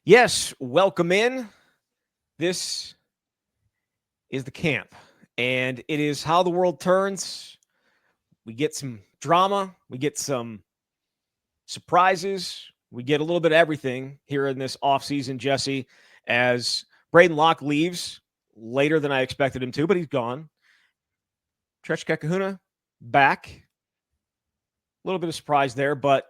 Yes, welcome in. This is the camp, and it is how the world turns. We get some drama, we get some surprises, we get a little bit of everything here in this offseason, Jesse, as Braedyn Locke leaves later than I expected him to, but he's gone. Trech Kekahuna back. A little bit of surprise there, but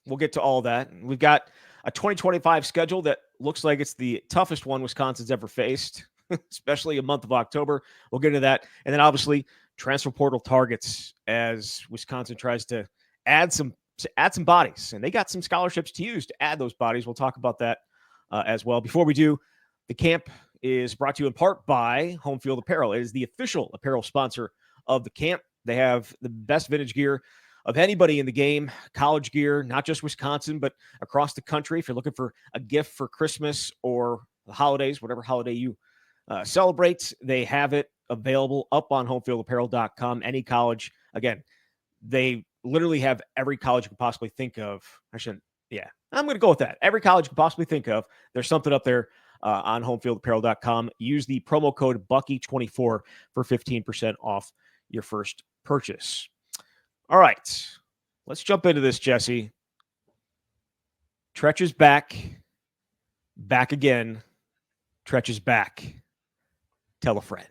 we'll get to all that. We've got a 2025 schedule that looks like it's the toughest one Wisconsin's ever faced, especially a month of October. We'll get into that. And then obviously transfer portal targets as Wisconsin tries to add some bodies. And they got some scholarships to use to add those bodies. We'll talk about that as well. Before we do, the camp is brought to you in part by Home Field Apparel. It is the official apparel sponsor of the camp. They have the best vintage gear of anybody in the game, college gear, not just Wisconsin, but across the country. If you're looking for a gift for Christmas or the holidays, whatever holiday you celebrate, they have it available up on homefieldapparel.com. Any college, again, they literally have every college you could possibly think of. I'm going to go with that. Every college you could possibly think of, there's something up there on homefieldapparel.com. Use the promo code Bucky24 for 15% off your first purchase. All right, let's jump into this, Jesse. Trech is back again. Trech is back. Tell a friend.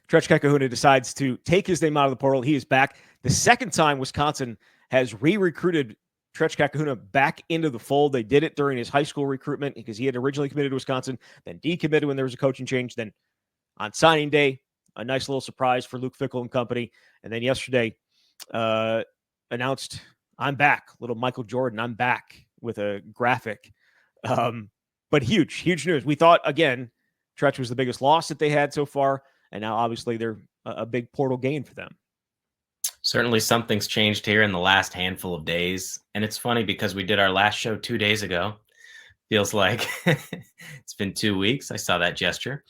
Trech Kekahuna decides to take his name out of the portal. He is back. The second time Wisconsin has re-recruited Trech Kekahuna back into the fold. They did it during his high school recruitment because he had originally committed to Wisconsin, then decommitted when there was a coaching change. Then on signing day, a nice little surprise for Luke Fickell and company. And then yesterday, announced, I'm back. Little Michael Jordan, I'm back with a graphic. But huge news. We thought, again, Trech was the biggest loss that they had so far. And now, obviously, they're a big portal gain for them. Certainly something's changed here in the last handful of days. And it's funny because we did our last show 2 days ago. Feels like it's been 2 weeks. I saw that gesture.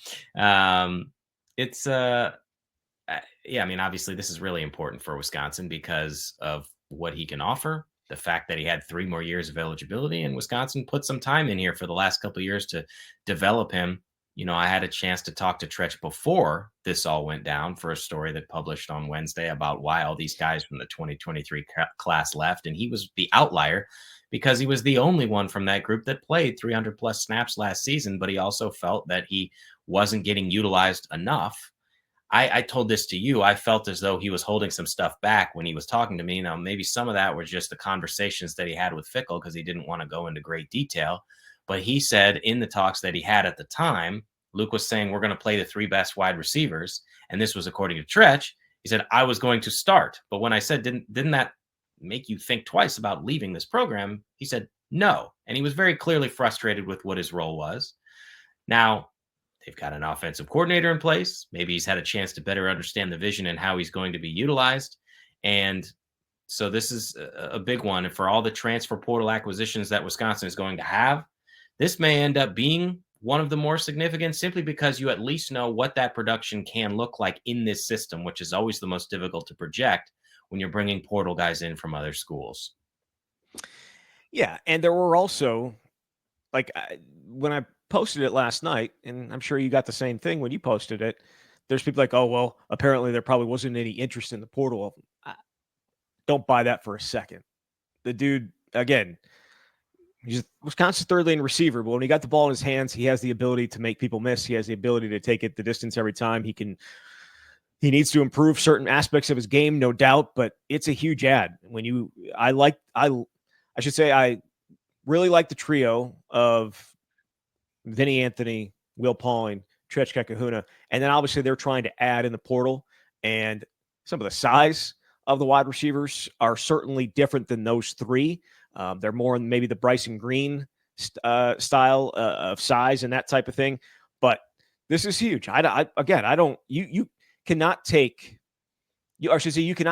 Obviously this is really important for Wisconsin because of what he can offer. The fact that he had 3 more years of eligibility, and Wisconsin put some time in here for the last couple of years to develop him. You know, I had a chance to talk to Trech before this all went down for a story that published on Wednesday about why all these guys from the 2023 class left. And he was the outlier because he was the only one from that group that played 300 plus snaps last season. But he also felt that he wasn't getting utilized enough. I told this to you. I felt as though he was holding some stuff back when he was talking to me. Now, maybe some of that were just the conversations that he had with Fickell because he didn't want to go into great detail. But he said in the talks that he had at the time, Luke was saying, we're going to play the 3 best wide receivers. And this was according to Trech. He said, I was going to start. But when I said, didn't that make you think twice about leaving this program? He said, no. And he was very clearly frustrated with what his role was. Now, they've got an offensive coordinator in place. Maybe he's had a chance to better understand the vision and how he's going to be utilized. And so this is a big one. And for all the transfer portal acquisitions that Wisconsin is going to have, this may end up being one of the more significant simply because you at least know what that production can look like in this system, which is always the most difficult to project when you're bringing portal guys in from other schools. Yeah, and there were also, when I posted it last night, and I'm sure you got the same thing when you posted it, there's people like, oh, well, apparently there probably wasn't any interest in the portal. Don't buy that for a second. The dude, again, he's Wisconsin's third lane receiver, but when he got the ball in his hands, he has the ability to make people miss. He has the ability to take it the distance every time. He needs to improve certain aspects of his game, no doubt, but it's a huge add. I really like the trio of Vinny Anthony, Will Pauling, Trech Kekahuna, and then obviously they're trying to add in the portal, and some of the size of the wide receivers are certainly different than those 3. They're more in maybe the Bryson Green style of size and that type of thing, but this is huge. You cannot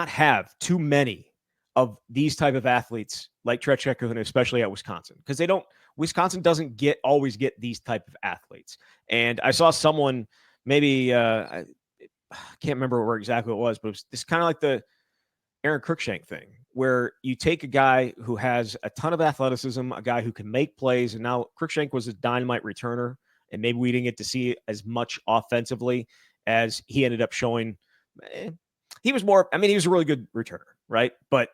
have too many of these type of athletes like Trech Kekahuna, especially at Wisconsin, because Wisconsin doesn't always get these type of athletes. And I saw someone maybe I can't remember where exactly it was, but it was this kind of like the Aaron Cruikshank thing. where you take a guy who has a ton of athleticism, a guy who can make plays, and now Cruikshank was a dynamite returner, and maybe we didn't get to see as much offensively as he ended up showing. He was more, I mean, he was a really good returner, right? But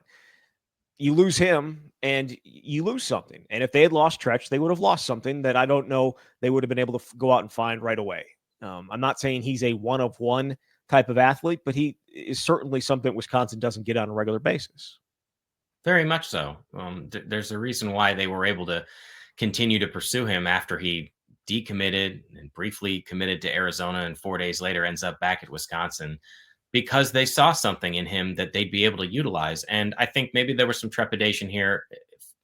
you lose him and you lose something. And if they had lost Trech, they would have lost something that I don't know they would have been able to go out and find right away. I'm not saying he's a one-of-one type of athlete, but he is certainly something Wisconsin doesn't get on a regular basis. Very much so. There's a reason why they were able to continue to pursue him after he decommitted and briefly committed to Arizona, and 4 days later ends up back at Wisconsin, because they saw something in him that they'd be able to utilize. And I think maybe there was some trepidation here.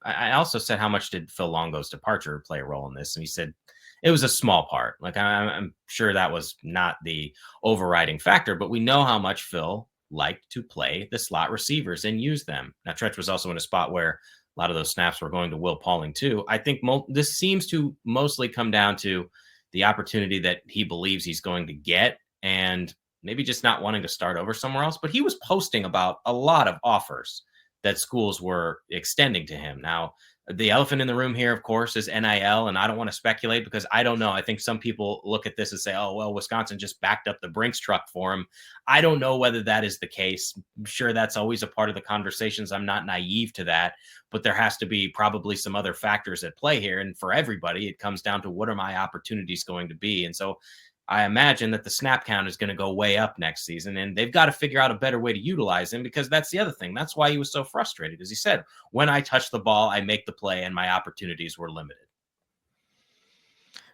I also said, how much did Phil Longo's departure play a role in this? And he said it was a small part. Like, I'm sure that was not the overriding factor, but we know how much Phil liked to play the slot receivers and use them. Now, Trech was also in a spot where a lot of those snaps were going to Will Pauling too. I think this seems to mostly come down to the opportunity that he believes he's going to get, and maybe just not wanting to start over somewhere else. But he was posting about a lot of offers that schools were extending to him. Now, the elephant in the room here, of course, is NIL, and I don't want to speculate because I don't know. I think some people look at this and say, oh, well, Wisconsin just backed up the Brinks truck for him. I don't know whether that is the case. I'm sure that's always a part of the conversations. I'm not naive to that, but there has to be probably some other factors at play here. And for everybody, it comes down to, what are my opportunities going to be? And so I imagine that the snap count is going to go way up next season, and they've got to figure out a better way to utilize him, because that's the other thing. That's why he was so frustrated. As he said, when I touch the ball, I make the play, and my opportunities were limited.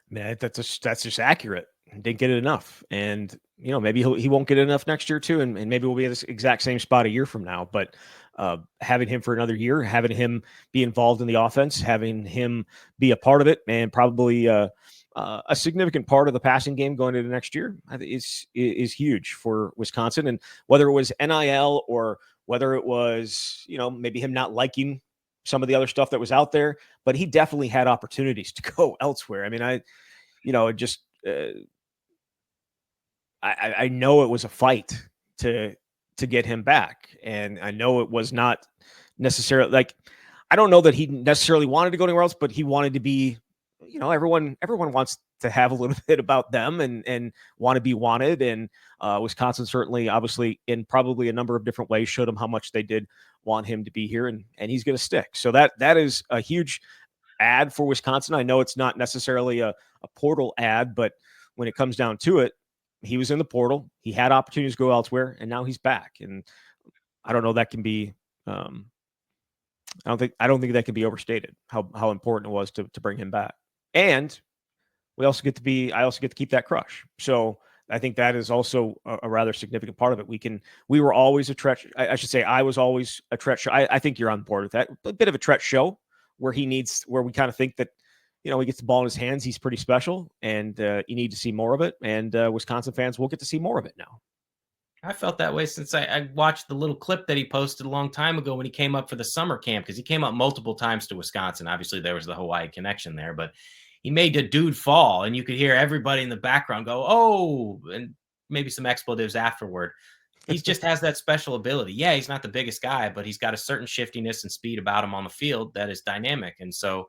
Man, that's just accurate. Didn't get it enough. And, maybe he won't get it enough next year too. And maybe we'll be at this exact same spot a year from now. But having him for another year, having him be involved in the offense, having him be a part of it, and probably a significant part of the passing game going into next year, I think is huge for Wisconsin. And whether it was NIL or whether it was, maybe him not liking some of the other stuff that was out there, but he definitely had opportunities to go elsewhere. I mean, I know it was a fight to get him back, and I know it was not necessarily like, I don't know that he necessarily wanted to go anywhere else, but he wanted to be, everyone wants to have a little bit about them and want to be wanted. And Wisconsin certainly, obviously, in probably a number of different ways, showed him how much they did want him to be here, and he's going to stick. So that is a huge ad for Wisconsin. I know it's not necessarily a portal ad, but when it comes down to it, he was in the portal. He had opportunities to go elsewhere, and now he's back. And I don't know, that can be I don't think that can be overstated, how important it was to bring him back. And I also get to keep that crush. So I think that is also a rather significant part of it. We were always a Trech. I should say I was always a Trech show. I think you're on board with that. A bit of a Trech show where we kind of think that, he gets the ball in his hands, he's pretty special, and you need to see more of it. And Wisconsin fans will get to see more of it now. I felt that way since I watched the little clip that he posted a long time ago when he came up for the summer camp, because he came up multiple times to Wisconsin. Obviously, there was the Hawaii connection there, but he made the dude fall, and you could hear everybody in the background go, oh, and maybe some expletives afterward. He just has that special ability. Yeah, he's not the biggest guy, but he's got a certain shiftiness and speed about him on the field that is dynamic. And so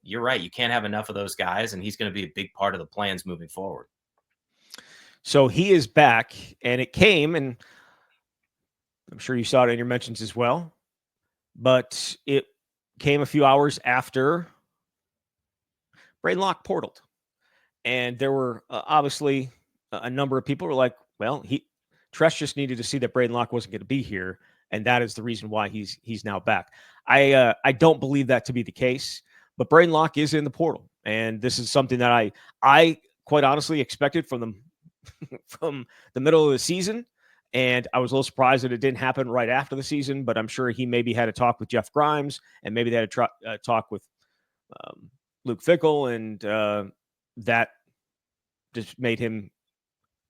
you're right. You can't have enough of those guys, and he's going to be a big part of the plans moving forward. So he is back, and it came, and I'm sure you saw it in your mentions as well, but it came a few hours after Braedyn Locke portaled. And there were obviously a number of people who were like, well, Trech just needed to see that Braedyn Locke wasn't going to be here, and that is the reason why he's now back. I don't believe that to be the case, but Braedyn Locke is in the portal, and this is something that I quite honestly expected from them from the middle of the season. And I was a little surprised that it didn't happen right after the season, but I'm sure he maybe had a talk with Jeff Grimes, and maybe they had a talk with Luke Fickell, and that just made him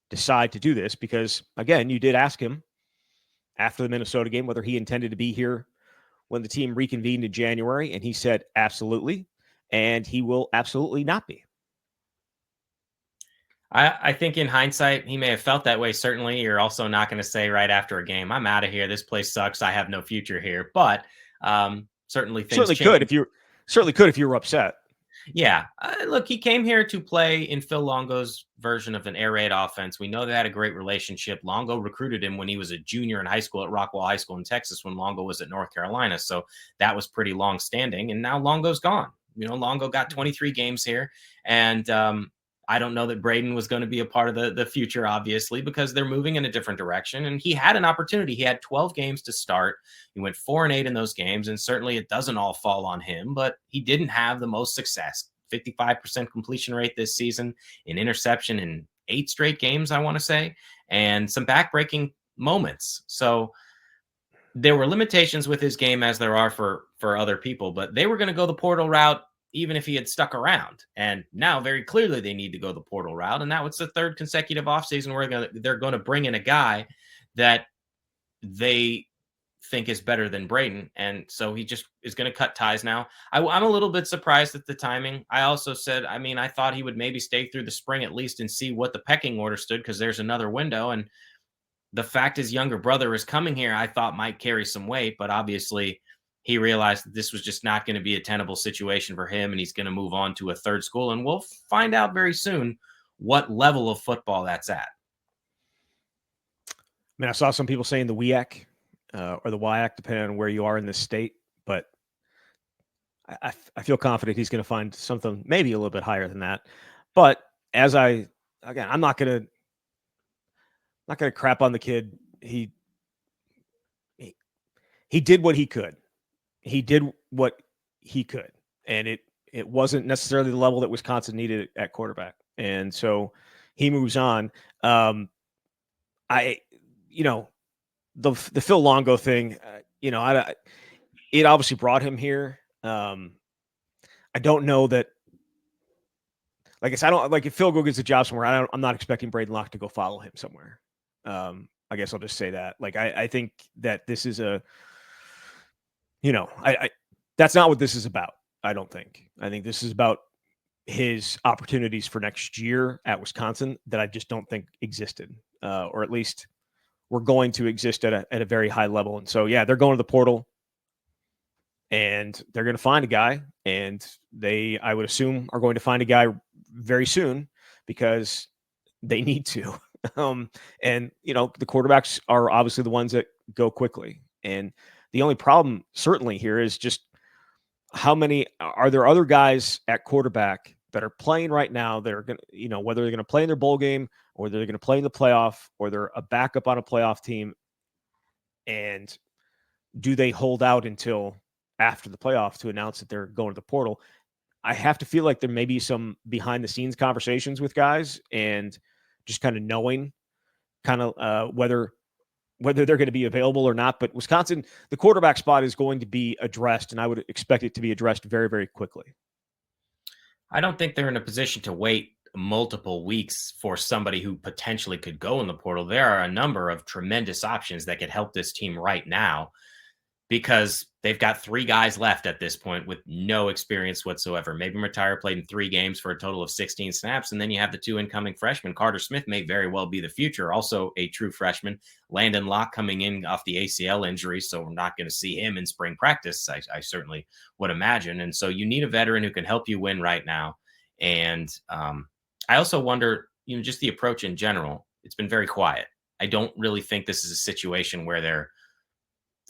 decide to do this. Because, again, you did ask him after the Minnesota game whether he intended to be here when the team reconvened in January, and he said absolutely, and he will absolutely not be. I think in hindsight, he may have felt that way. Certainly, you're also not going to say right after a game, "I'm out of here. This place sucks. I have no future here." But certainly things Certainly could change. if you certainly could if you were upset. Yeah. Look, he came here to play in Phil Longo's version of an air raid offense. We know they had a great relationship. Longo recruited him when he was a junior in high school at Rockwall High School in Texas when Longo was at North Carolina. So that was pretty long standing. And now Longo's gone. Longo got 23 games here. And I don't know that Braedyn was going to be a part of the future, obviously, because they're moving in a different direction. And he had an opportunity. He had 12 games to start. He went 4-8 in those games. And certainly it doesn't all fall on him, but he didn't have the most success. 55% completion rate this season, an interception in 8 straight games, I want to say, and some backbreaking moments. So there were limitations with his game as there are for other people, but they were going to go the portal route even if he had stuck around. And now very clearly they need to go the portal route. And that was the third consecutive offseason where they're going to bring in a guy that they think is better than Braedyn. And so he just is going to cut ties now. I'm a little bit surprised at the timing. I also said, I thought he would maybe stay through the spring at least and see what the pecking order stood, because there's another window. And the fact his younger brother is coming here, I thought might carry some weight, but obviously he realized that this was just not going to be a tenable situation for him, and he's going to move on to a third school. And we'll find out very soon what level of football that's at. I mean, I saw some people saying the WEAC or the WIAC, depending on where you are in this state, but I feel confident he's going to find something maybe a little bit higher than that. But I'm not going to crap on the kid. He did what he could. He did what he could, and it wasn't necessarily the level that Wisconsin needed at quarterback, and so he moves on. The Phil Longo thing, it obviously brought him here. I don't know that. Like I said, I don't like if Phil go gets a job somewhere. I'm not expecting Braedyn Locke to go follow him somewhere. I guess I'll just say that. Like I think that this is that's not what this is about. I don't think. I think this is about his opportunities for next year at Wisconsin that I just don't think existed, or at least were going to exist at a very high level. And so, yeah, they're going to the portal, and they're going to find a guy, and I would assume, are going to find a guy very soon because they need to. And the quarterbacks are obviously the ones that go quickly. And the only problem certainly here is just how many are there other guys at quarterback that are playing right now that are going to, whether they're going to play in their bowl game or they're going to play in the playoff or they're a backup on a playoff team. And do they hold out until after the playoff to announce that they're going to the portal? I have to feel like there may be some behind the scenes conversations with guys and just kind of knowing whether they're going to be available or not. But Wisconsin, the quarterback spot is going to be addressed, and I would expect it to be addressed very, very quickly. I don't think they're in a position to wait multiple weeks for somebody who potentially could go in the portal. There are a number of tremendous options that could help this team right now, because they've got 3 guys left at this point with no experience whatsoever. Maybe Matira played in 3 games for a total of 16 snaps. And then you have the 2 incoming freshmen. Carter Smith may very well be the future, also a true freshman. Braedyn Locke coming in off the ACL injury, so we're not going to see him in spring practice, I certainly would imagine. And so you need a veteran who can help you win right now. And I also wonder, just the approach in general. It's been very quiet. I don't really think this is a situation where they're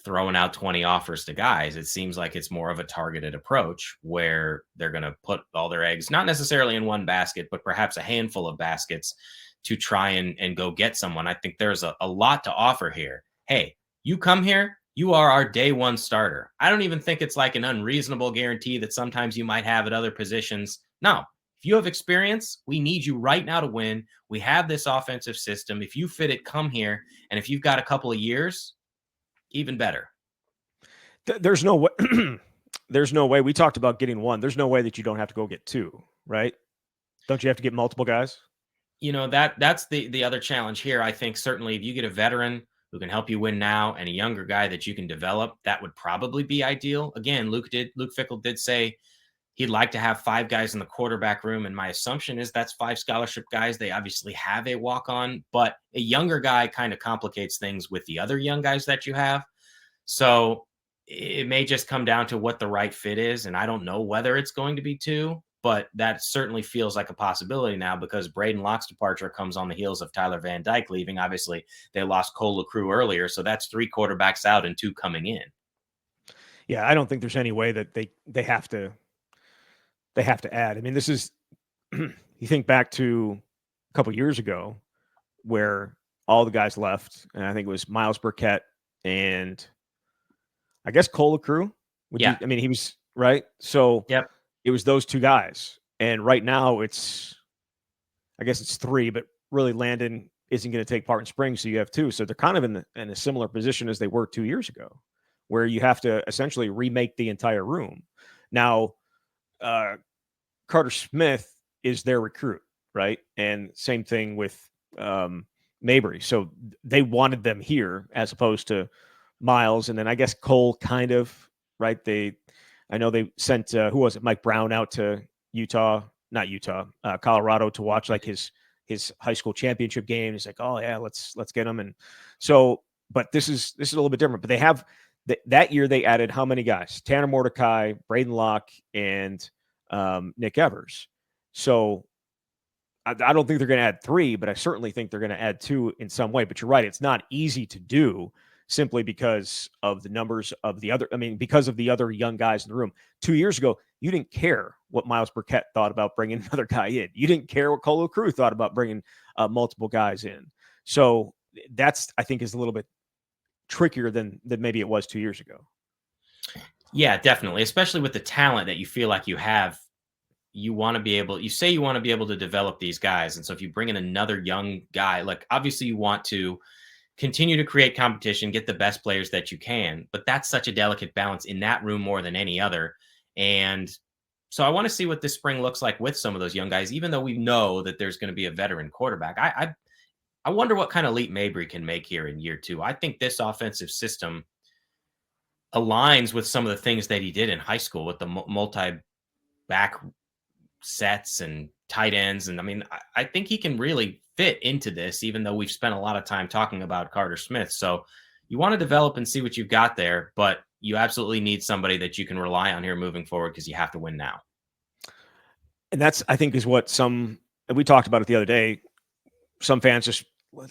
throwing out 20 offers to guys. It seems like it's more of a targeted approach where they're going to put all their eggs, not necessarily in one basket, but perhaps a handful of baskets to try and go get someone. I think there's a lot to offer here. Hey, you come here, you are our day one starter. I don't even think it's like an unreasonable guarantee that sometimes you might have at other positions. No, if you have experience, we need you right now to win. We have this offensive system. If you fit it, come here. And if you've got a couple of years, even better. There's no way. There's no way. We talked about getting 1. There's no way that you don't have to go get 2, right? Don't you have to get multiple guys? That's the other challenge here. I think certainly if you get a veteran who can help you win now and a younger guy that you can develop, that would probably be ideal. Again, Luke Fickell did say He'd like to have 5 guys in the quarterback room, and my assumption is that's 5 scholarship guys. They obviously have a walk-on, but a younger guy kind of complicates things with the other young guys that you have. So it may just come down to what the right fit is, and I don't know whether it's going to be 2, but that certainly feels like a possibility now because Braedyn Locke's departure comes on the heels of Tyler Van Dyke leaving. Obviously, they lost Cole LaCrue earlier, so that's 3 quarterbacks out and 2 coming in. Yeah, I don't think there's any way that they have to add. I mean, this is you think back to a couple years ago where all the guys left, and I think it was Miles Burkett and I guess Cole LaCrue. Yeah. I mean, he was right. So Yep. it was those 2 guys, and right now I guess it's 3, but really Landon isn't going to take part in spring, so you have 2. So they're kind of in a similar position as they were 2 years ago, where you have to essentially remake the entire room. Now, Carter Smith is their recruit, right? And same thing with Mabry. So they wanted them here as opposed to Miles, and then I guess Cole kind of, right? I know they sent who was it, Mike Brown out to Colorado to watch like his high school championship game. He's like, oh yeah, let's get him. And so, but this is a little bit different. But they have that year they added how many guys? Tanner Mordecai, Braedyn Locke, and Nick Evers. So I don't think they're going to add 3, but I certainly think they're going to add 2 in some way. But you're right, it's not easy to do simply because of the numbers of because of the other young guys in the room. 2 years ago, you didn't care what Miles Burkett thought about bringing another guy in. You didn't care what Cole LaCrue thought about bringing multiple guys in. So that's, I think, is a little bit trickier than maybe it was 2 years ago. Yeah, definitely. Especially with the talent that you feel like you have, you want to be able to develop these guys. And so if you bring in another young guy, like obviously you want to continue to create competition, get the best players that you can, but that's such a delicate balance in that room more than any other. And so I want to see what this spring looks like with some of those young guys, even though we know that there's going to be a veteran quarterback. I wonder what kind of leap Mabry can make here in year 2. I think this offensive system aligns with some of the things that he did in high school with the multi-back sets and tight ends. And I mean, I think he can really fit into this, even though we've spent a lot of time talking about Carter Smith. So you want to develop and see what you've got there, but you absolutely need somebody that you can rely on here moving forward because you have to win now. And that's, I think, is what we talked about it the other day. Some fans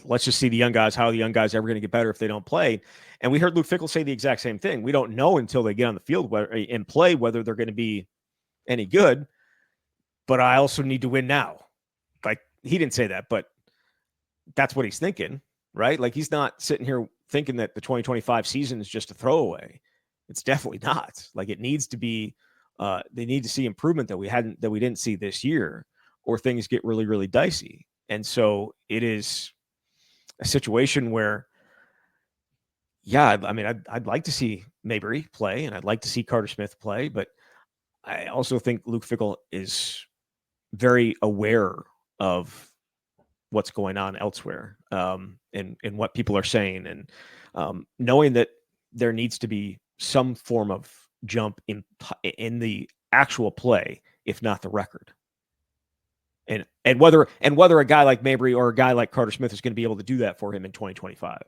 let's just see the young guys, how the young guys are ever going to get better if they don't play. And we heard Luke Fickell say the exact same thing. We don't know until they get on the field and play whether they're going to be any good. But I also need to win now. Like, he didn't say that, but that's what he's thinking, right? Like, he's not sitting here thinking that the 2025 season is just a throwaway. It's definitely not. Like, it needs to be, they need to see improvement that we didn't see this year, or things get really, really dicey. And so it is a situation where, yeah, I mean, I'd like to see Mabry play, and I'd like to see Carter Smith play, but I also think Luke Fickell is very aware of what's going on elsewhere, and what people are saying, and knowing that there needs to be some form of jump in the actual play, if not the record. And whether a guy like Mabry or a guy like Carter Smith is going to be able to do that for him in 2025.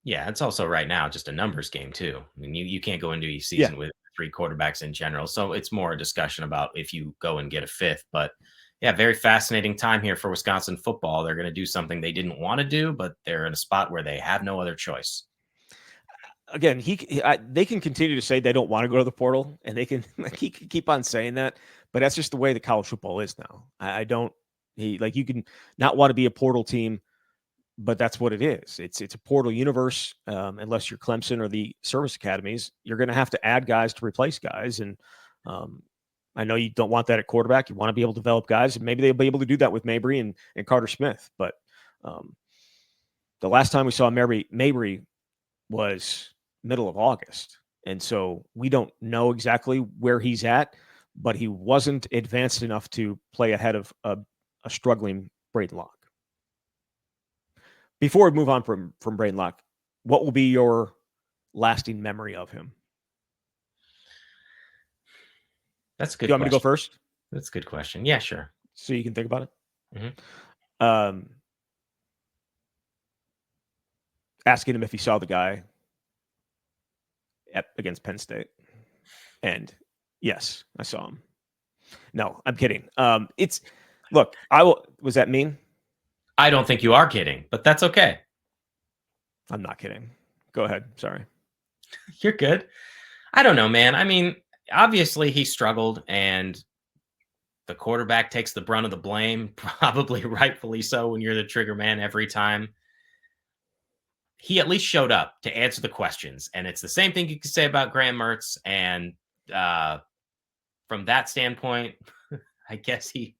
Yeah, it's also right now just a numbers game too. I mean, you can't go into each season with 3 quarterbacks in general. So it's more a discussion about if you go and get a 5th. But yeah, very fascinating time here for Wisconsin football. They're going to do something they didn't want to do, but they're in a spot where they have no other choice. Again, they can continue to say they don't want to go to the portal, and he can keep on saying that, but that's just the way the college football is now. You can not want to be a portal team, but that's what it is. It's a portal universe. Unless you're Clemson or the service academies, you're going to have to add guys to replace guys. And I know you don't want that at quarterback. You want to be able to develop guys, and maybe they'll be able to do that with Mabry and Carter Smith. But the last time we saw Mabry was middle of August. And so we don't know exactly where he's at, but he wasn't advanced enough to play ahead of a struggling Braedyn Locke. Before we move on from Braedyn Locke, what will be your lasting memory of him? That's a Do good you want me to go question. first That's a good question. Yeah, sure. so you can think about it? Mhm. Asking him if he saw the guy against Penn State. And yes, I saw him. No, I'm kidding. Look, was that mean? I don't think you are kidding, but that's okay. I'm not kidding. Go ahead. Sorry. You're good. I don't know, man. I mean, obviously he struggled and the quarterback takes the brunt of the blame, probably rightfully so when you're the trigger man every time. He at least showed up to answer the questions. And it's the same thing you could say about Graham Mertz. And from that standpoint, I guess he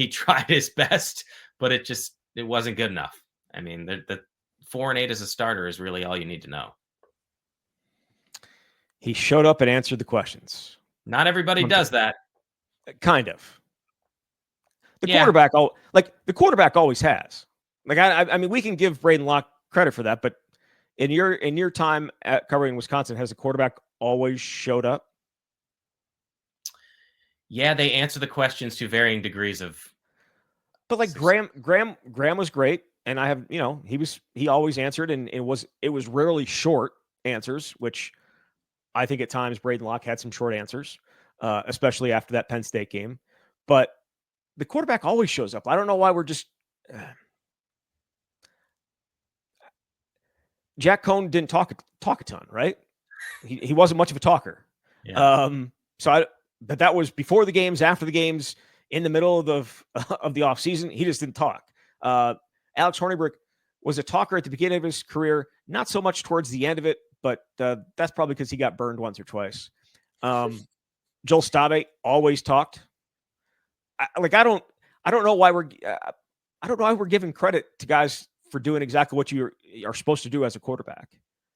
tried his best, but it wasn't good enough. I mean, the 4-8 as a starter is really all you need to know. He showed up and answered the questions. Not everybody does that. Kind of. The Yeah. quarterback always has. Like I mean, we can give Braedyn Locke credit for that, but in your time at covering Wisconsin, has the quarterback always showed up? Yeah, they answer the questions to varying degrees of. But like Graham was great, and I have he always answered, and it was rarely short answers, which I think at times Braedyn Locke had some short answers, especially after that Penn State game. But the quarterback always shows up. I don't know why we're just. Jack Cohn didn't talk a ton, right? He wasn't much of a talker. Yeah. But that was before the games, after the games, in the middle of the offseason. He just didn't talk. Alex Hornibrook was a talker at the beginning of his career, not so much towards the end of it, but that's probably because he got burned once or twice. Joel Stave always talked. I don't know why we're giving credit to guys for doing exactly what you are supposed to do as a quarterback.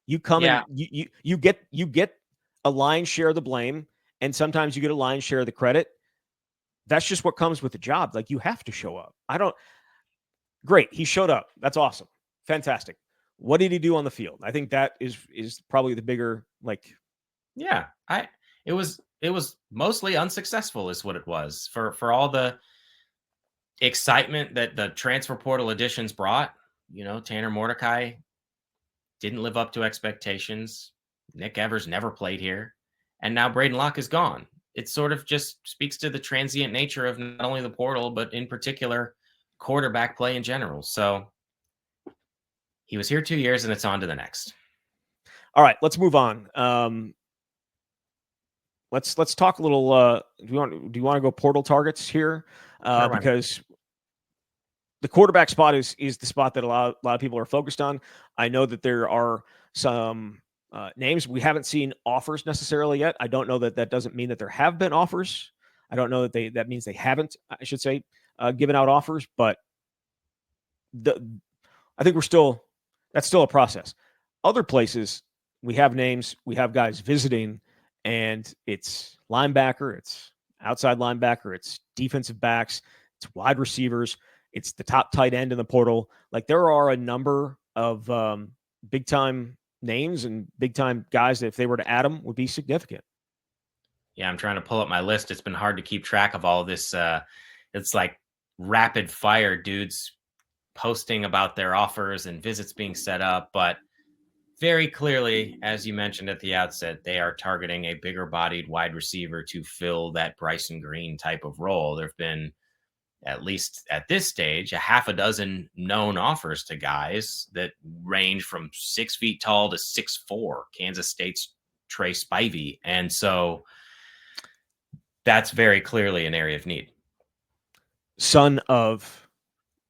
You come and you get a lion's share of the blame, and sometimes you get a lion's share of the credit. That's just what comes with the job. Like, you have to show up. Great. He showed up. That's awesome. Fantastic. What did he do on the field? I think that is probably the bigger, like. Yeah. It was mostly unsuccessful is what it was for all the excitement that the transfer portal additions brought. Tanner Mordecai didn't live up to expectations. Nick Evers never played here. And now Braedyn Locke is gone. It sort of just speaks to the transient nature of not only the portal, but in particular quarterback play in general. So he was here 2 years and it's on to the next. All right, let's move on. Let's talk a little. Do you want to go portal targets here? Sure, because the quarterback spot is the spot that a lot of people are focused on. I know that there are some names. We haven't seen offers necessarily yet. I don't know that doesn't mean that there have been offers. I don't know that means they haven't, I should say, given out offers. But I think that's still a process. Other places, we have names, we have guys visiting, and it's linebacker, it's outside linebacker, it's defensive backs, it's wide receivers, it's the top tight end in the portal. Like, there are a number of big time names and big time guys that if they were to add them would be significant. Yeah, I'm trying to pull up my list. It's been hard to keep track of all this. It's like rapid fire dudes posting about their offers and visits being set up. But very clearly, as you mentioned at the outset, they are targeting a bigger bodied wide receiver to fill that Bryson Green type of role. There have been, at least at this stage, a half a dozen known offers to guys that range from 6 feet tall to 6'4", Kansas State's Trey Spivey. And so that's very clearly an area of need. Son of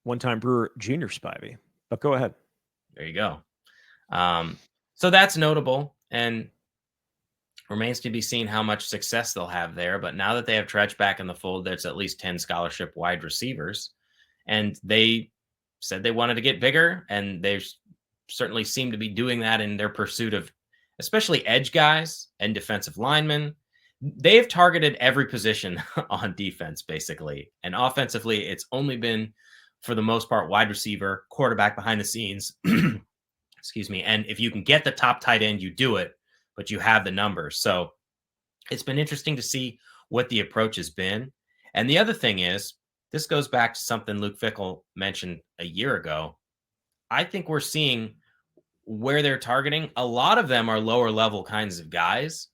one-time Brewer Junior Spivey. But go ahead. There you go. So that's notable, and remains to be seen how much success they'll have there. But now that they have Trech back in the fold, there's at least 10 scholarship wide receivers. And they said they wanted to get bigger, and they certainly seem to be doing that in their pursuit of especially edge guys and defensive linemen. They've targeted every position on defense, basically. And offensively, it's only been, for the most part, wide receiver, quarterback behind the scenes. Excuse me. And if you can get the top tight end, you do it, but you have the numbers. So it's been interesting to see what the approach has been. And the other thing is, this goes back to something Luke Fickell mentioned a year ago. I think we're seeing where they're targeting. A lot of them are lower level kinds of guys.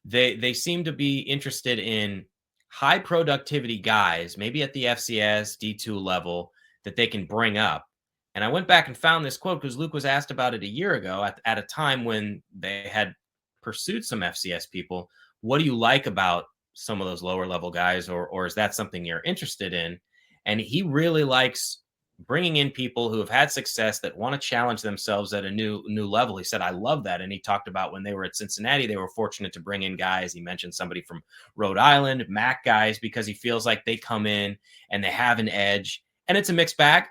They seem to be interested in high productivity guys, maybe at the FCS D2 level, that they can bring up. And I went back and found this quote because Luke was asked about it a year ago at a time when they had pursued some FCS people. What do you like about some of those lower level guys, or is that something you're interested in? And he really likes bringing in people who have had success that want to challenge themselves at a new level. He said, I love that. And he talked about when they were at Cincinnati, they were fortunate to bring in guys. He mentioned somebody from Rhode Island, MAC guys, because he feels like they come in and they have an edge. And it's a mixed bag.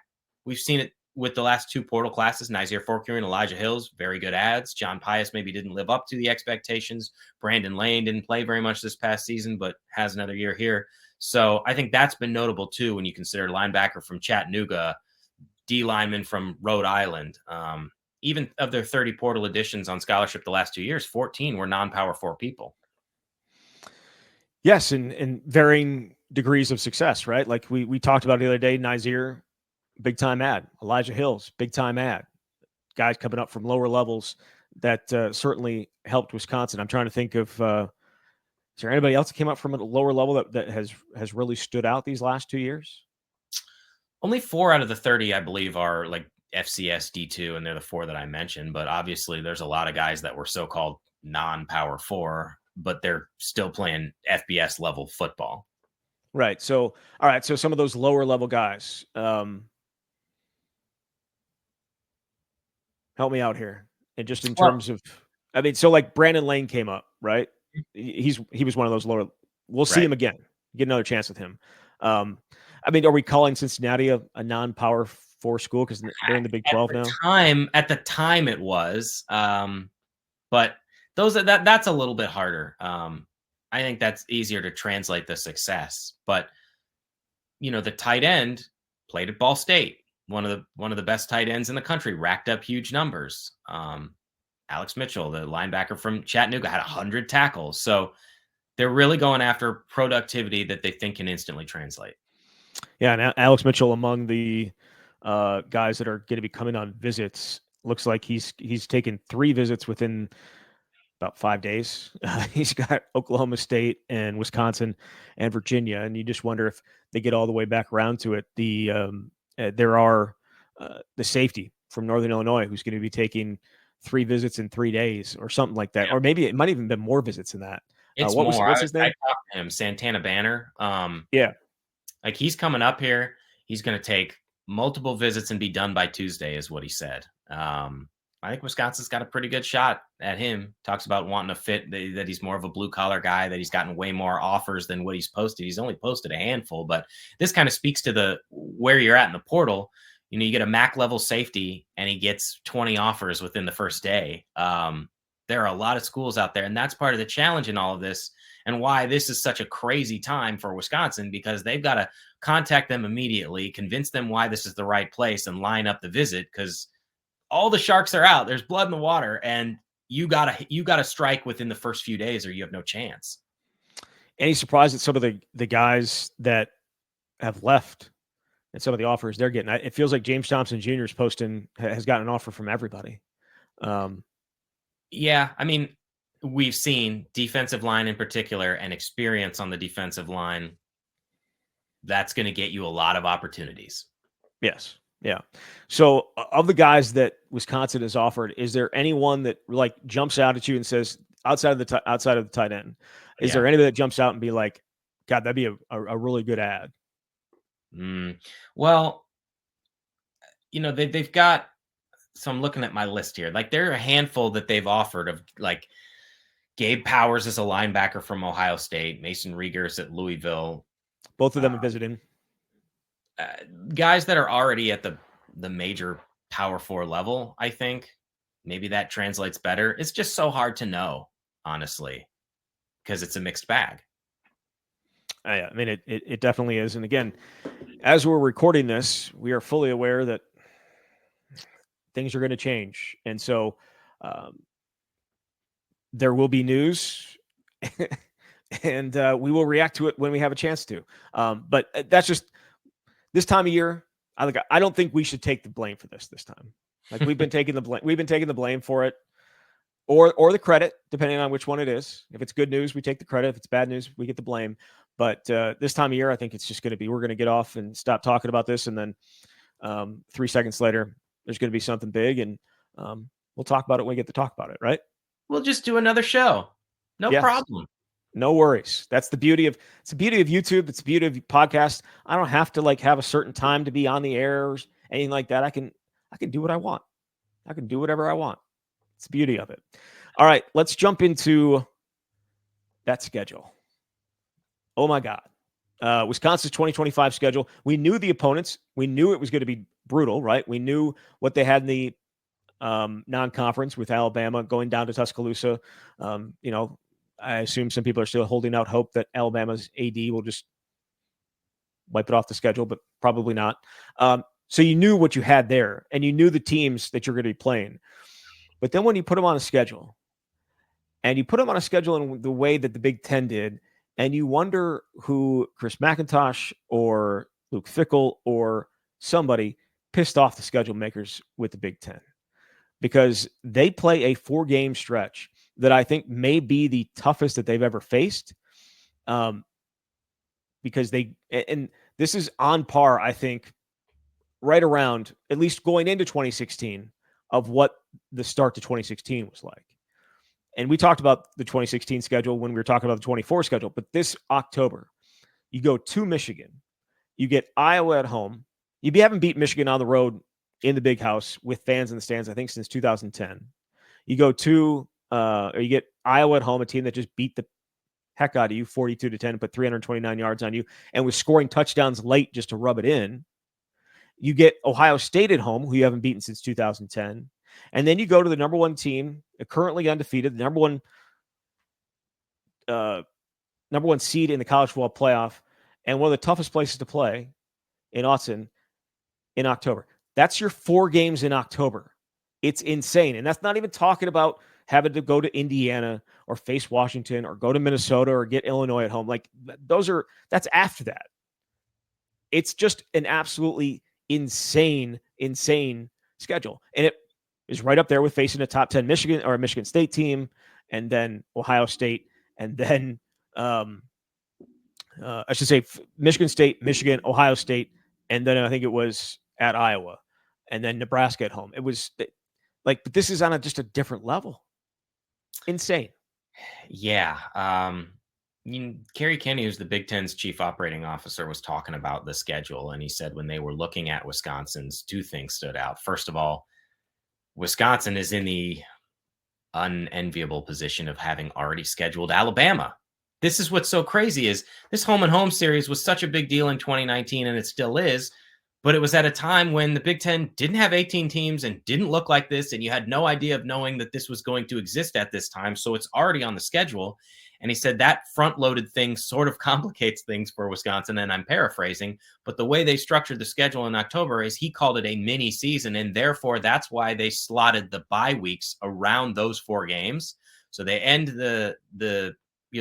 We've seen it with the last two portal classes, Nizier Forkner and Elijah Hills, very good ads. John Pius maybe didn't live up to the expectations. Brandon Lane didn't play very much this past season, but has another year here. So I think that's been notable too when you consider linebacker from Chattanooga, D lineman from Rhode Island. Even of their 30 portal additions on scholarship the last 2 years, 14 were non-power 4 people. Yes, and varying degrees of success, right? Like we talked about the other day, Nizier, big time ad. Elijah Hills, big time ad. Guys coming up from lower levels that certainly helped Wisconsin. I'm trying to think of is there anybody else that came up from a lower level that has really stood out these last 2 years? Only 4 out of the 30, I believe, are like FCS D2, and they're the 4 that I mentioned. But obviously, there's a lot of guys that were so-called non-power 4, but they're still playing FBS level football. Right. So, all right. So some of those lower level guys, help me out here. And just in terms of, I mean, so like Brandon Lane came up, right? He was one of those lower. We'll see him again. Get another chance with him. I mean, are we calling Cincinnati a non-power 4 school because they're in the Big 12 now? At the time, it was, but that's a little bit harder. I think that's easier to translate the success. But the tight end played at Ball State, one of the best tight ends in the country, racked up huge numbers. Alex Mitchell, the linebacker from Chattanooga, had 100 tackles. So they're really going after productivity that they think can instantly translate. Yeah, and Alex Mitchell among the guys that are going to be coming on visits. Looks like he's taken 3 visits within about 5 days. He's got Oklahoma State and Wisconsin and Virginia, and you just wonder if they get all the way back around to it. There are the safety from Northern Illinois who's going to be taking 3 visits in 3 days or something like that, or maybe it might even been more visits than that. It's more. What's his name? I talked to him, Santana Banner. Yeah, like he's coming up here. He's going to take multiple visits and be done by Tuesday, is what he said. I think Wisconsin's got a pretty good shot at him. Talks about wanting to fit, that he's more of a blue collar guy, that he's gotten way more offers than what he's posted. He's only posted a handful, but this kind of speaks to where you're at in the portal. You get a MAC level safety and he gets 20 offers within the first day. There are a lot of schools out there, and that's part of the challenge in all of this and why this is such a crazy time for Wisconsin, because they've got to contact them immediately, convince them why this is the right place, and line up the visit, because all the sharks are out. There's blood in the water, and you gotta strike within the first few days or you have no chance. Any surprise at some of the guys that have left and some of the offers they're getting? It feels like James Thompson Jr. has gotten an offer from everybody. Yeah, I mean, we've seen defensive line in particular and experience on the defensive line. That's going to get you a lot of opportunities. Yes. Yeah. So of the guys that Wisconsin has offered, is there anyone that like jumps out at you and says outside of the tight end, is there anybody that jumps out and be like, God, that'd be a really good ad? Well, they've got, so I'm looking at my list here. Like there are a handful that they've offered of, like Gabe Powers is a linebacker from Ohio State, Mason Riegers at Louisville. Both of them are visiting. Guys that are already at the major Power 4 level, I think. Maybe that translates better. It's just so hard to know, honestly, because it's a mixed bag. I mean, it definitely is. And again, as we're recording this, we are fully aware that things are going to change. And so there will be news and we will react to it when we have a chance to. But that's just this time of year. I don't think we should take the blame for this time. Like we've been taking the blame. We've been taking the blame for it, or the credit, depending on which one it is. If it's good news, we take the credit. If it's bad news, we get the blame. But this time of year, I think it's just going to be we're going to get off and stop talking about this, and then 3 seconds later, there's going to be something big, and we'll talk about it when we get to talk about it, right? We'll just do another show. No problem. No worries. That's the beauty of YouTube. It's the beauty of podcasts. I don't have to like have a certain time to be on the air or anything like that. I can do what I want. I can do whatever I want. It's the beauty of it. All right, let's jump into that schedule. Oh my God. Wisconsin's 2025 schedule. We knew the opponents. We knew it was going to be brutal, right? We knew what they had in the non-conference with Alabama going down to Tuscaloosa. I assume some people are still holding out hope that Alabama's AD will just wipe it off the schedule, but probably not. So you knew what you had there, and you knew the teams that you're going to be playing. But then when you put them on a schedule, and you put them on a schedule in the way that the Big Ten did, and you wonder who Chris McIntosh or Luke Fickell or somebody pissed off the schedule makers with the Big Ten, because they play a 4-game stretch that I think may be the toughest that they've ever faced. Because and this is on par, I think, right around, at least going into 2016, of what the start to 2016 was like. And we talked about the 2016 schedule when we were talking about the 24 schedule, but this October, you go to Michigan, you get Iowa at home. You haven't beat Michigan on the road in the Big House with fans in the stands, I think, since 2010. You go to, or you get Iowa at home, a team that just beat the heck out of you 42-10, put 329 yards on you, and was scoring touchdowns late just to rub it in. You get Ohio State at home, who you haven't beaten since 2010. And then you go to the number one team, currently undefeated, the number one seed in the college football playoff, and one of the toughest places to play in Austin in October. That's your 4 games in October. It's insane. And that's not even talking about having to go to Indiana or face Washington or go to Minnesota or get Illinois at home. Like that's after that. It's just an absolutely insane schedule. And it is right up there with facing a top 10 Michigan or a Michigan State team, and then Ohio State, and then I should say Michigan State, Michigan, Ohio State, and then I think it was at Iowa, and then Nebraska at home. It was like, but this is on just a different level. Insane. Yeah. Kerry Kenny, who's the Big Ten's chief operating officer, was talking about the schedule, and he said when they were looking at Wisconsin's, 2 things stood out. First of all, Wisconsin is in the unenviable position of having already scheduled Alabama. This is what's so crazy, is this home and home series was such a big deal in 2019, and it still is, but it was at a time when the Big Ten didn't have 18 teams and didn't look like this, and you had no idea of knowing that this was going to exist at this time, so it's already on the schedule. And he said that front-loaded thing sort of complicates things for Wisconsin, and I'm paraphrasing, but the way they structured the schedule in October is he called it a mini season, and therefore that's why they slotted the bye weeks around those 4 games. So they end the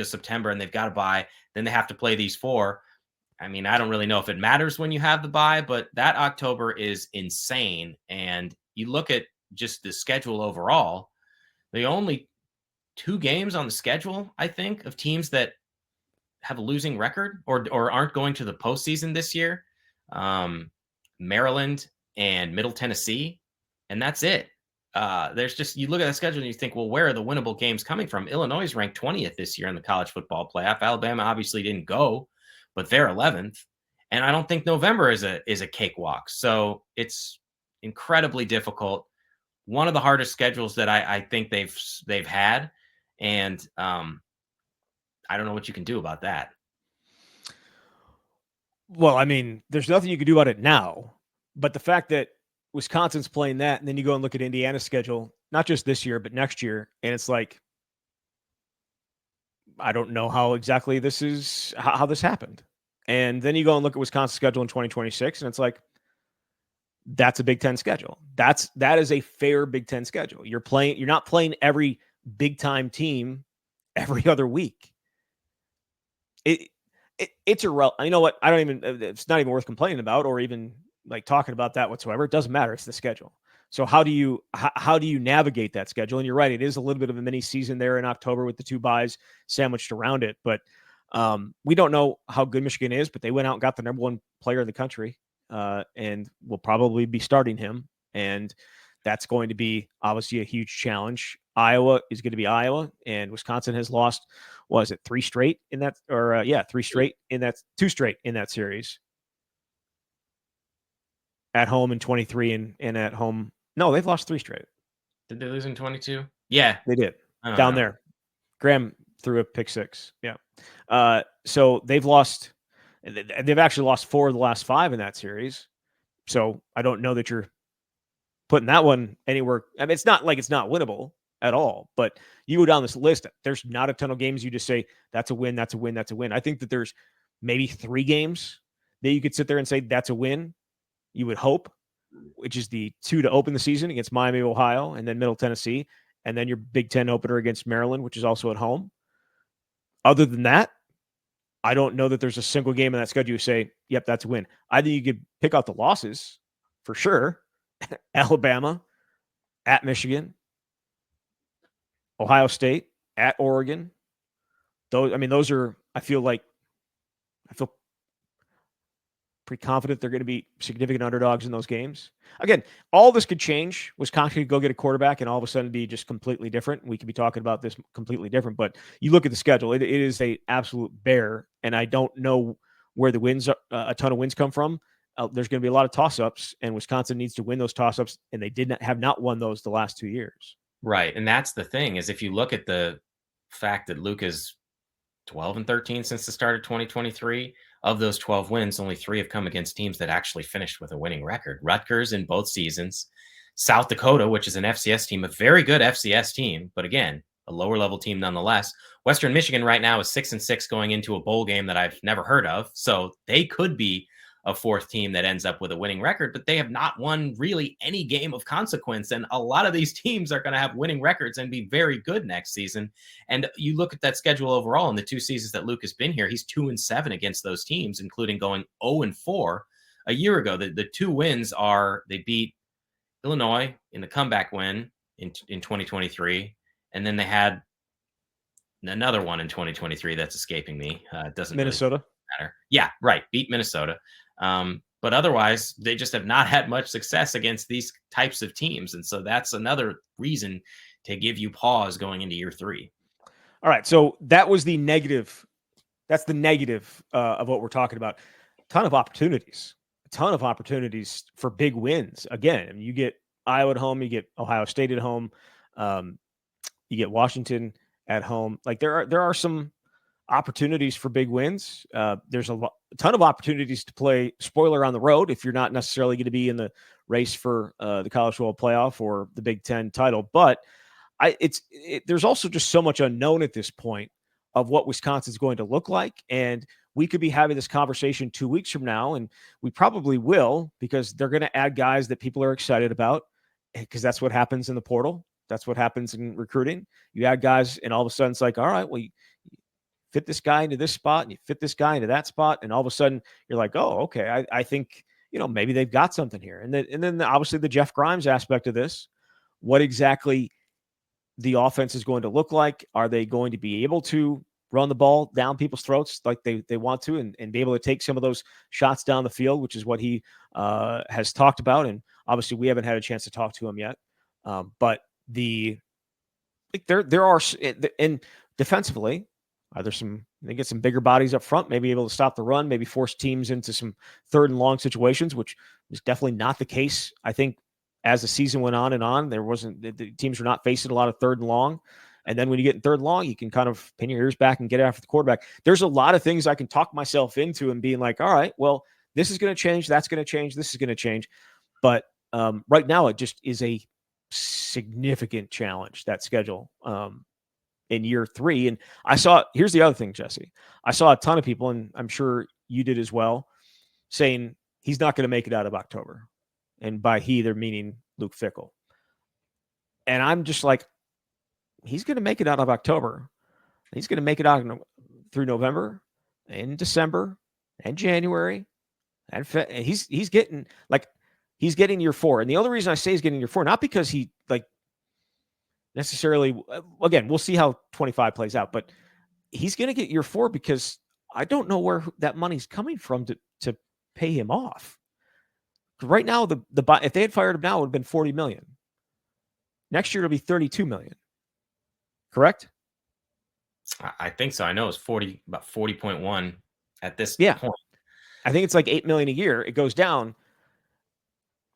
September, and they've got a bye. Then they have to play these 4. I mean, I don't really know if it matters when you have the bye, but that October is insane. And you look at just the schedule overall, the only 2 games on the schedule, I think, of teams that have a losing record or aren't going to the postseason this year, Maryland and Middle Tennessee, and that's it. There's just, you look at the schedule and you think, well, where are the winnable games coming from? Illinois is ranked 20th this year in the college football playoff. Alabama obviously didn't go, but they're 11th. And I don't think November is a cakewalk. So it's incredibly difficult. One of the hardest schedules that I think they've had. And I don't know what you can do about that. Well, I mean, there's nothing you can do about it now, but the fact that Wisconsin's playing that, and then you go and look at Indiana's schedule, not just this year, but next year, and it's like, I don't know how exactly this is, how this happened. And then you go and look at Wisconsin's schedule in 2026, and it's like, that's a Big Ten schedule. That is a fair Big Ten schedule. You're not playing every big time team every other week. it's irrelevant. You know what? I don't even. It's not even worth complaining about, or even like talking about that whatsoever. It doesn't matter. It's the schedule. So how do you navigate that schedule? And you're right. It is a little bit of a mini season there in October with the 2 byes sandwiched around it. But we don't know how good Michigan is. But they went out and got the number 1 player in the country, and will probably be starting him. And that's going to be obviously a huge challenge. Iowa is going to be Iowa, and Wisconsin has lost, was it 3 straight in that, or 3 straight in that, 2 straight in that series. At home in 23 and at home. No, they've lost 3 straight. Did they lose in 22? Yeah. They did. Down there. Graham threw a pick 6. Yeah. So they've actually lost 4 of the last 5 in that series. So I don't know that you're putting that one anywhere. I mean, it's not like it's not winnable at all, but you go down this list, there's not a ton of games you just say, that's a win, that's a win, that's a win. I think that there's maybe 3 games that you could sit there and say, that's a win. You would hope, which is the 2 to open the season against Miami, Ohio, and then Middle Tennessee, and then your Big Ten opener against Maryland, which is also at home. Other than that, I don't know that there's a single game in that schedule you say, yep, that's a win. I think you could pick out the losses for sure. Alabama, at Michigan, Ohio State, at Oregon. Those are, I feel pretty confident they're going to be significant underdogs in those games. Again, all this could change. Wisconsin could go get a quarterback and all of a sudden be just completely different. We could be talking about this completely different, but you look at the schedule, it is a absolute bear, and I don't know where the wins, a ton of wins come from. There's going to be a lot of toss-ups, and Wisconsin needs to win those toss-ups, and they have not won those the last 2 years. Right, and that's the thing, is if you look at the fact that Luke is 12-13 since the start of 2023, of those 12 wins, only 3 have come against teams that actually finished with a winning record. Rutgers in both seasons, South Dakota, which is an FCS team, a very good FCS team, but again, a lower level team nonetheless. Western Michigan right now is 6-6 going into a bowl game that I've never heard of. So they could be a 4th team that ends up with a winning record, but they have not won really any game of consequence. And a lot of these teams are going to have winning records and be very good next season. And you look at that schedule overall in the 2 seasons that Luke has been here, he's 2-7 against those teams, including going 0-4 a year ago. The 2 wins are, they beat Illinois in the comeback win in 2023. And then they had another one in 2023 that's escaping me. It doesn't Minnesota. Really matter. Yeah, right. Beat Minnesota. But otherwise, they just have not had much success against these types of teams. And so that's another reason to give you pause going into year 3. All right. So that was the negative. That's the negative of what we're talking about. A ton of opportunities for big wins. Again, you get Iowa at home, you get Ohio State at home, you get Washington at home. Like there are some opportunities for big wins. There's a ton of opportunities to play spoiler on the road if you're not necessarily going to be in the race for the College Football Playoff or the Big Ten title. But there's also just so much unknown at this point of what Wisconsin's going to look like. And we could be having this conversation 2 weeks from now, and we probably will, because they're going to add guys that people are excited about, because that's what happens in the portal. That's what happens in recruiting. You add guys, and all of a sudden it's like, all right, well, you fit this guy into this spot, and you fit this guy into that spot, and all of a sudden you're like, oh, okay, I think, maybe they've got something here. And then obviously the Jeff Grimes aspect of this, what exactly the offense is going to look like. Are they going to be able to run the ball down people's throats like they want to, and be able to take some of those shots down the field, which is what he has talked about. And obviously we haven't had a chance to talk to him yet. But there are, and defensively, they get some bigger bodies up front, maybe able to stop the run, maybe force teams into some 3rd and long situations, which was definitely not the case, I think, as the season went on and on. There wasn't, the teams were not facing a lot of 3rd and long. And then when you get in 3rd and long, you can kind of pin your ears back and get after the quarterback. There's a lot of things I can talk myself into and being like, all right, well, this is going to change. That's going to change. This is going to change. But right now it just is a significant challenge, that schedule, in year 3. And here's the other thing, Jesse, I saw a ton of people, and I'm sure you did as well, saying he's not going to make it out of October. And by he, they're meaning Luke Fickell. And I'm just like, he's going to make it out of October. He's going to make it out through November. in December and January, and he's getting year 4. And the only reason I say he's getting year 4, not because he necessarily, again, we'll see how 25 plays out, but he's going to get year 4 because I don't know where that money's coming from to pay him off. Right now, if they had fired him now, it would have been $40 million. Next year, it'll be $32 million. Correct? I think so. I know it's about 40.1 at this point. I think it's like $8 million a year. It goes down.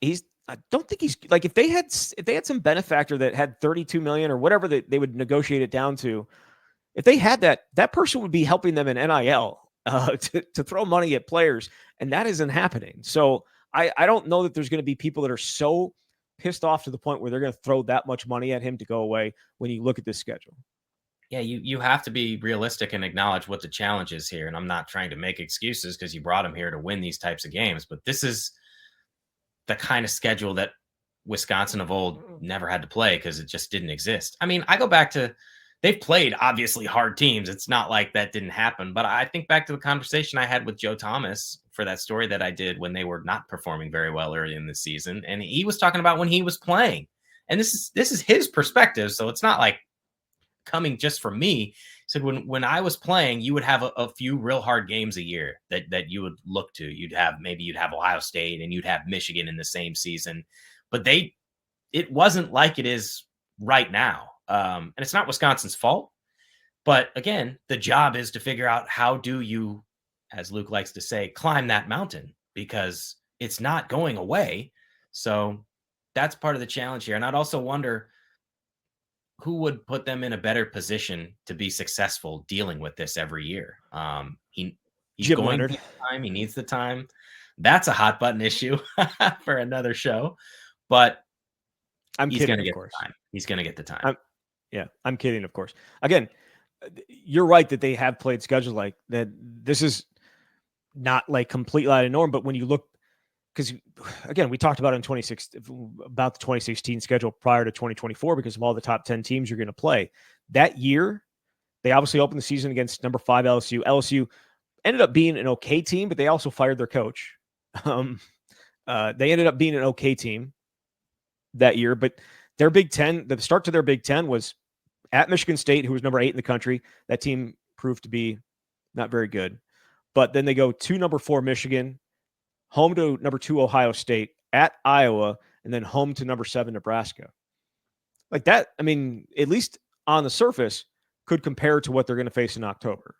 I don't think he's like, if they had some benefactor that had 32 million or whatever that they would negotiate it down to, if they had that person would be helping them in NIL to throw money at players, and that isn't happening. So I don't know that there's going to be people that are so pissed off to the point where they're going to throw that much money at him to go away when you look at this schedule. Yeah, you have to be realistic and acknowledge what the challenge is here. And I'm not trying to make excuses because you brought him here to win these types of games, but this is the kind of schedule that Wisconsin of old never had to play because it just didn't exist. I mean, I go back to, they've played obviously hard teams. It's not like that didn't happen, but I think back to the conversation I had with Joe Thomas for that story that I did when they were not performing very well early in the season. And he was talking about when he was playing, and this is his perspective. So it's not like coming just from me. He said, when I was playing, you would have a few real hard games a year that you would look to. You'd have Ohio State and you'd have Michigan in the same season, but it wasn't like it is right now. And it's not Wisconsin's fault, but again, the job is to figure out how do you, as Luke likes to say, climb that mountain, because it's not going away. So that's part of the challenge here. And I'd also wonder who would put them in a better position to be successful dealing with this every year. He's Jim going Leonard. to need time. He needs the time. That's a hot button issue for another show, but he's going to get the time. He's going to get the time. I'm kidding, of course. Again, you're right that they have played schedules like that. This is not like completely out of norm, but when you look, because again, we talked about about the 2016 schedule prior to 2024 because of all the top 10 teams you're going to play. That year, they obviously opened the season against number 5 LSU. LSU ended up being an okay team, but they also fired their coach. They ended up being an okay team that year, but their Big Ten, the start to their Big Ten was at Michigan State, who was number 8 in the country. That team proved to be not very good. But then they go to number 4 Michigan, home to number 2 Ohio State, at Iowa, and then home to number 7 Nebraska. Like that, I mean, at least on the surface, could compare to what they're going to face in October.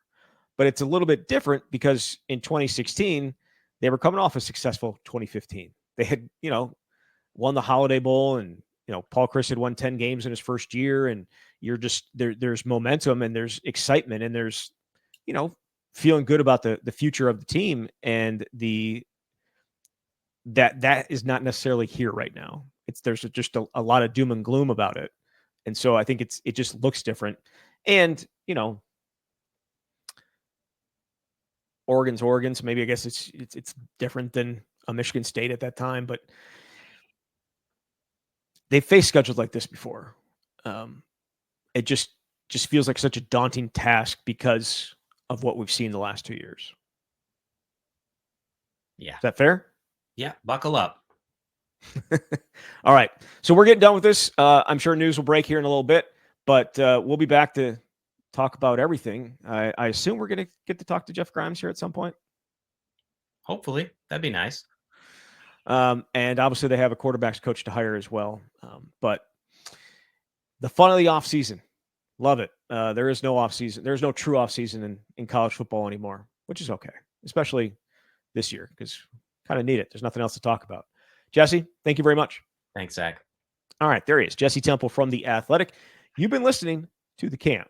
But it's a little bit different because in 2016, they were coming off a successful 2015. They had, won the Holiday Bowl, and Paul Chryst had won 10 games in his first year, and you're just there's momentum and there's excitement and there's, feeling good about the future of the team, and that is not necessarily here right now. There's just a lot of doom and gloom about it. And so I think it just looks different. And, Oregon's Oregon, so maybe I guess it's different than a Michigan State at that time, but they've faced schedules like this before. It just feels like such a daunting task because of what we've seen the last 2 years. Yeah. Is that fair? Yeah. Buckle up. All right. So we're getting done with this. I'm sure news will break here in a little bit, but we'll be back to talk about everything. I assume we're going to get to talk to Jeff Grimes here at some point. Hopefully. That'd be nice. And obviously they have a quarterbacks coach to hire as well. But the fun of the offseason, love it. There is no offseason. There's no true offseason in college football anymore, which is okay, especially this year because kind of need it. There's nothing else to talk about. Jesse, thank you very much. Thanks, Zach. All right, there he is, Jesse Temple from The Athletic. You've been listening to The Camp.